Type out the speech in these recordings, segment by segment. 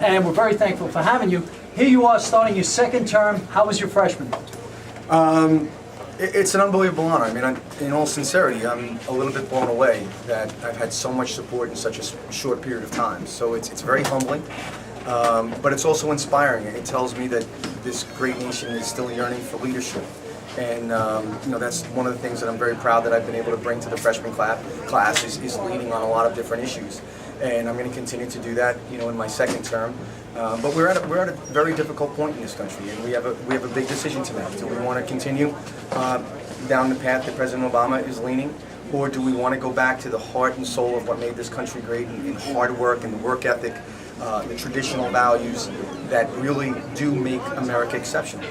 and we're very thankful for having you. Here you are starting your second term. How was your freshman? It's an unbelievable honor. I mean, in all sincerity, I'm a little bit blown away that I've had so much support in such a short period of time. So it's very humbling, but it's also inspiring. It tells me that this great nation is still yearning for leadership. And that's one of the things that I'm very proud that I've been able to bring to the freshman class is leading on a lot of different issues. And I'm going to continue to do that, in my second term. But we're at a very difficult point in this country, and we have a big decision to make. Do we want to continue down the path that President Obama is leaning, or do we want to go back to the heart and soul of what made this country great, in hard work and the work ethic, the traditional values that really do make America exceptional?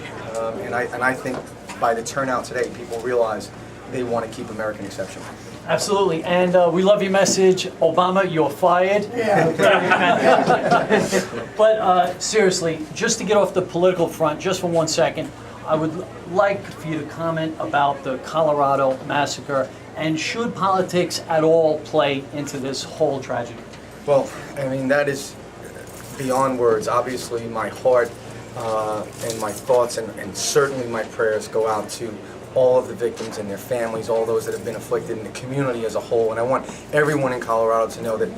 And I think by the turnout today, people realize they want to keep American exceptional. Absolutely, and we love your message. Obama, you're fired. Yeah. But seriously, just to get off the political front, just for 1 second, I would like for you to comment about the Colorado massacre, and should politics at all play into this whole tragedy? Well, I mean, that is beyond words. Obviously, my heart and my thoughts and certainly my prayers go out to all of the victims and their families, all those that have been afflicted, in the community as a whole. And I want everyone in Colorado to know that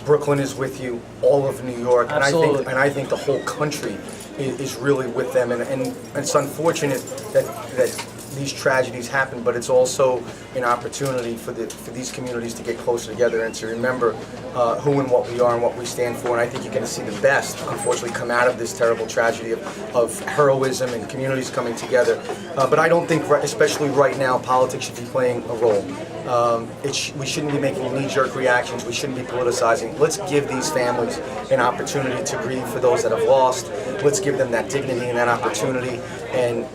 Brooklyn is with you, all of New York, and I think the whole country is really with them. And it's unfortunate that these tragedies happen, but it's also an opportunity for these communities to get closer together and to remember who and what we are and what we stand for. And I think you're going to see the best, unfortunately, come out of this terrible tragedy of heroism and communities coming together. But I don't think, especially right now, politics should be playing a role. We shouldn't be making knee-jerk reactions. We shouldn't be politicizing. Let's give these families an opportunity to grieve for those that have lost. Let's give them that dignity and that opportunity. And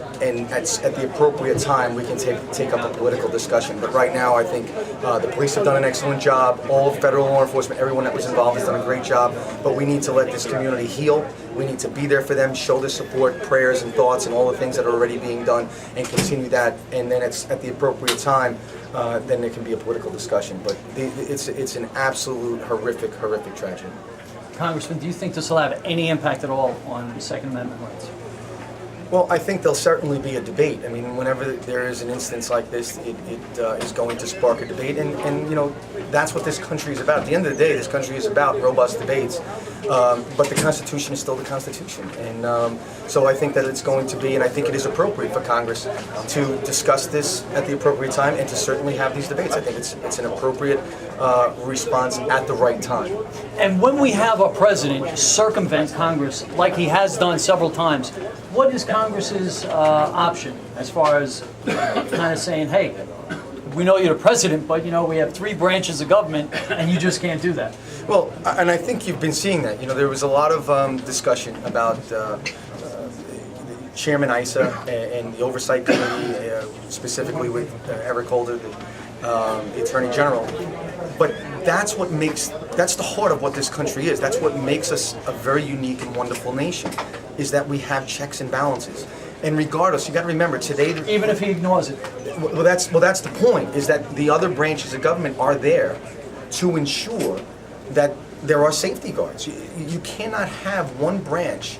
at the appropriate time, we can take up a political discussion. But right now, I think the police have done an excellent job. All federal law enforcement, everyone that was involved has done a great job. But we need to let this community heal. We need to be there for them, show the support, prayers and thoughts, and all the things that are already being done, and continue that. And then it's at the appropriate time, then there can be a political discussion. But it's an absolute horrific tragedy. Congressman, do you think this will have any impact at all on Second Amendment rights? Well, I think there'll certainly be a debate. I mean, whenever there is an instance like this, it is going to spark a debate, and that's what this country is about. At the end of the day, this country is about robust debates, but the Constitution is still the Constitution, and so I think that it's going to be, and I think it is appropriate for Congress to discuss this at the appropriate time and to certainly have these debates. I think it's an appropriate response at the right time. And when we have a president circumvent Congress, like he has done several times, what is Congress's option as far as kind of saying, hey, we know you're the president, but we have 3 branches of government and you just can't do that? Well, and I think you've been seeing that. There was a lot of discussion about Chairman Issa and the Oversight Committee, specifically with Eric Holder, the Attorney General. But that's the heart of what this country is. That's what makes us a very unique and wonderful nation, is that we have checks and balances. And regardless, you got to remember today. Even if he ignores it. Well, that's the point. Is that the other branches of government are there to ensure that there are safety guards. You cannot have one branch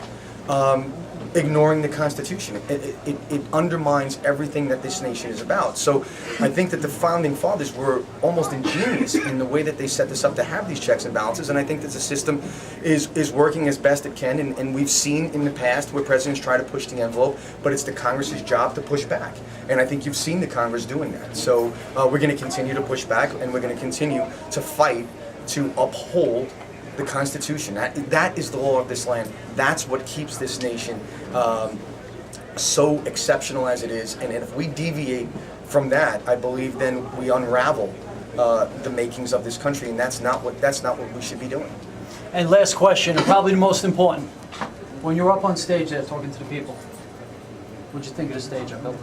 ignoring the Constitution. It undermines everything that this nation is about. So I think that the Founding Fathers were almost ingenious in the way that they set this up to have these checks and balances, and I think that the system is working as best it can, and we've seen in the past where presidents try to push the envelope, but it's the Congress's job to push back, and I think you've seen the Congress doing that. So we're going to continue to push back, and we're going to continue to fight to uphold the Constitution. That is the law of this land. That's what keeps this nation so exceptional as it is. And if we deviate from that, I believe then we unravel the makings of this country, and that's not what we should be doing. And last question, and probably the most important: when you're up on stage there talking to the people, what'd you think of the stage up there?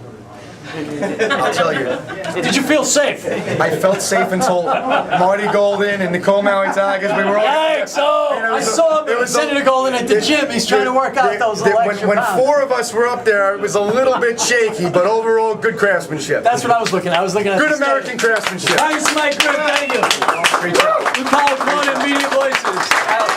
I'll tell you. Did you feel safe? I felt safe until Marty Golden and Nicole Maui Tigers. We were all. Thanks. I saw Senator Golden at the gym. He's trying to work out those election When 4 of us were up there, it was a little bit shaky, but overall, good craftsmanship. That's what I was looking at. I was looking at good American craftsmanship. Thanks, Mike. Good. Thank you. Great job. Blue Collar Media Voices.